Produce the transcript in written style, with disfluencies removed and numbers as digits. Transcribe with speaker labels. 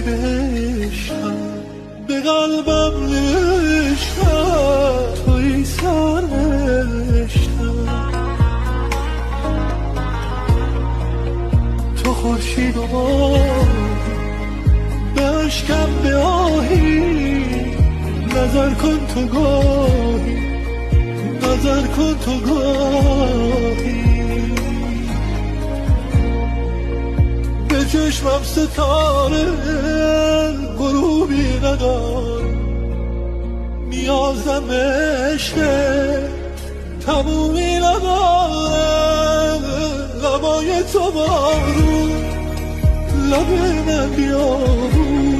Speaker 1: بشم به قلبم نوشتم توی سرشتم تو خورشید و ماهی به اشکم به آهی نظر کن تو گاهی نظر کن تو گاهی به چشمم ستاره غروبی ندار نیازم عشق تمومی نداره لبای تو بارون لب من بیابون